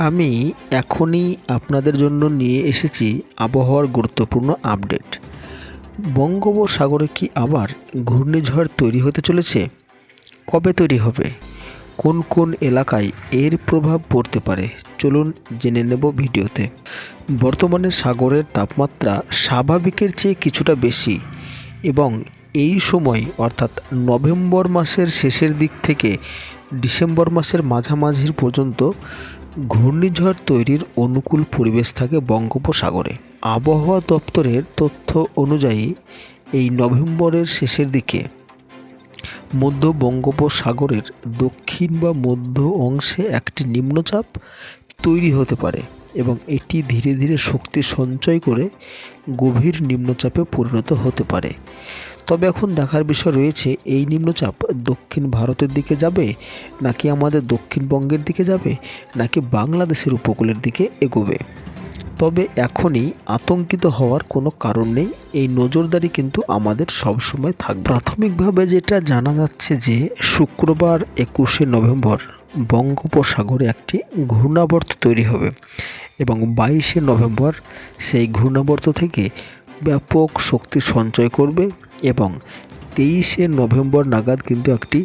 আমি এখনই আপনাদের জন্য নিয়ে এসেছি আবহাওয়ার গুরুত্বপূর্ণ আপডেট। বঙ্গোপসাগরে কি আবার ঘূর্ণিঝড় তৈরি হতে চলেছে? কবে তৈরি হবে? কোন কোন এলাকায় এর প্রভাব পড়তে পারে? চলুন জেনে নেব ভিডিওতে। বর্তমানে সাগরের তাপমাত্রা স্বাভাবিকের চেয়ে কিছুটা বেশি এবং এই সময় অর্থাৎ নভেম্বর মাসের শেষের দিক থেকে ডিসেম্বর মাসের মাঝামাঝি পর্যন্ত ঘূর্ণিঝড় তৈরির অনুকূল পরিবেশ থাকে বঙ্গোপসাগরে। আবহাওয়া দপ্তরের তথ্য অনুযায়ী এই নভেম্বরের শেষের দিকে মধ্য বঙ্গোপসাগরের দক্ষিণ বা মধ্য অংশে একটি নিম্নচাপ তৈরি হতে পারে এবং এটি ধীরে ধীরে শক্তি সঞ্চয় করে গভীর নিম্নচাপে পরিণত হতে পারে। তবে এখন দেখার বিষয় রয়েছে, এই নিম্নচাপ দক্ষিণ ভারতের দিকে যাবে নাকি আমাদের দক্ষিণবঙ্গের দিকে যাবে নাকি বাংলাদেশের উপকূলের দিকে এগোবে। তবে এখনই আতঙ্কিত হওয়ার কোনো কারণ নেই, এই নজরদারি কিন্তু আমাদের সবসময় থাকবে। প্রাথমিকভাবে যেটা জানা যাচ্ছে যে শুক্রবার 21শে নভেম্বর বঙ্গোপসাগরে একটি ঘূর্ণাবর্ত তৈরি হবে এবং 22শে নভেম্বর সেই ঘূর্ণাবর্ত থেকে ব্যাপক শক্তি সঞ্চয় করবে এবং 23শে নভেম্বর নাগাদ কিন্তু একটি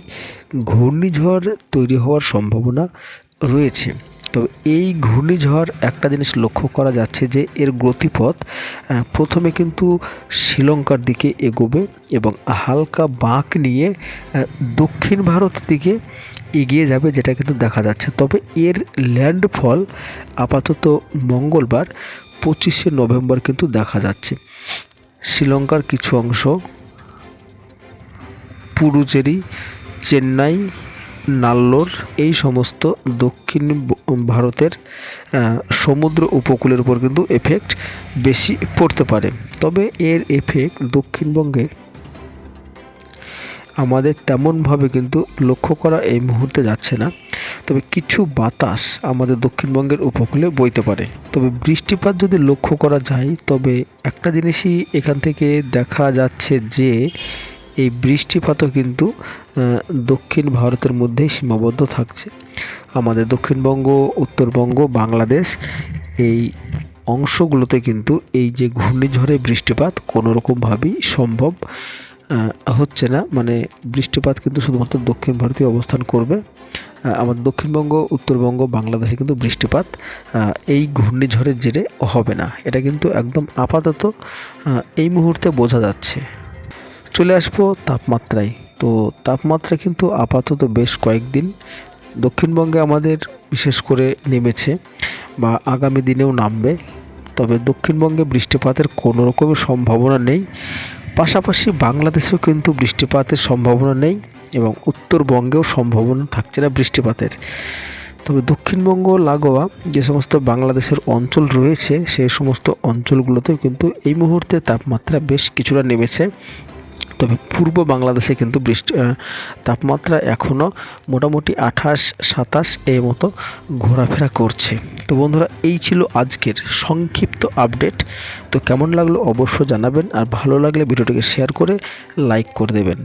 ঘূর্ণিঝড় তৈরি হওয়ার সম্ভাবনা রয়েছে। তবে এই ঘূর্ণিঝড় একটা জিনিস লক্ষ্য করা যাচ্ছে যে এর গতিপথ প্রথমে কিন্তু শ্রীলঙ্কার দিকে এগোবে এবং হালকা বাঁক নিয়ে দক্ষিণ ভারতের দিকে এগিয়ে যাবে, যেটা কিন্তু দেখা যাচ্ছে। তবে এর ল্যান্ডফল আপাতত মঙ্গলবার 25শে নভেম্বর কিন্তু দেখা যাচ্ছে। শ্রীলঙ্কার কিছু অংশ, পুডুচেরি, চেন্নাই, নাল্লোর, এই সমস্ত দক্ষিণ ভারতের সমুদ্র উপকূলের উপর কিন্তু এফেক্ট বেশি পড়তে পারে। তবে এর এফেক্ট দক্ষিণবঙ্গে আমাদের তেমনভাবে কিন্তু লক্ষ্য করা এই মুহূর্তে যাচ্ছে না। তবে কিছু বাতাস আমাদের দক্ষিণবঙ্গের উপকূলে বইতে পারে। তবে বৃষ্টিপাত যদি লক্ষ্য করা যায়, তবে একটা জিনিসই এখান থেকে দেখা যাচ্ছে যে এই বৃষ্টিপাতও কিন্তু দক্ষিণ ভারতের মধ্যেই সীমাবদ্ধ থাকছে। আমাদের দক্ষিণবঙ্গ, উত্তরবঙ্গ, বাংলাদেশ এই অংশগুলোতে কিন্তু এই যে ঘূর্ণিঝড়ে বৃষ্টিপাত কোনো রকমভাবেই সম্ভব হচ্ছে না। মানে বৃষ্টিপাত কিন্তু শুধুমাত্র দক্ষিণ ভারতে অবস্থান করবে। আমাদের দক্ষিণবঙ্গ, উত্তরবঙ্গ, বাংলাদেশে কিন্তু বৃষ্টিপাত এই ঘূর্ণিঝড়ের জেরে হবে না। এটা কিন্তু একদম আপাতত এই মুহূর্তে বোঝা যাচ্ছে। চলে আসবো তাপমাত্রায়। তো তাপমাত্রা কিন্তু আপাতত বেশ কয়েকদিন দক্ষিণবঙ্গে আমাদের বিশেষ করে নেমেছে বা আগামী দিনেও নামবে। তবে দক্ষিণবঙ্গে বৃষ্টিপাতের কোনো রকমের সম্ভাবনা নেই। পাশাপাশি বাংলাদেশেও কিন্তু বৃষ্টিপাতের সম্ভাবনা নেই এবং উত্তরবঙ্গেও সম্ভাবনা থাকছে না বৃষ্টিপাতের। তবে দক্ষিণবঙ্গ লাগোয়া যে সমস্ত বাংলাদেশের অঞ্চল রয়েছে সেই সমস্ত অঞ্চলগুলোতেও কিন্তু এই মুহূর্তে তাপমাত্রা বেশ কিছুটা নেমেছে। তবে পূর্ব বাংলাদেশে কিন্তু তাপমাত্রা এখনও মোটামুটি 28-27 এই মতো ঘোরাফেরা করছে। তো বন্ধুরা, এই ছিল আজকের সংক্ষিপ্ত আপডেট। তো কেমন লাগলো অবশ্যই জানাবেন, আর ভালো লাগলে ভিডিওটিকে শেয়ার করে লাইক করে দেবেন।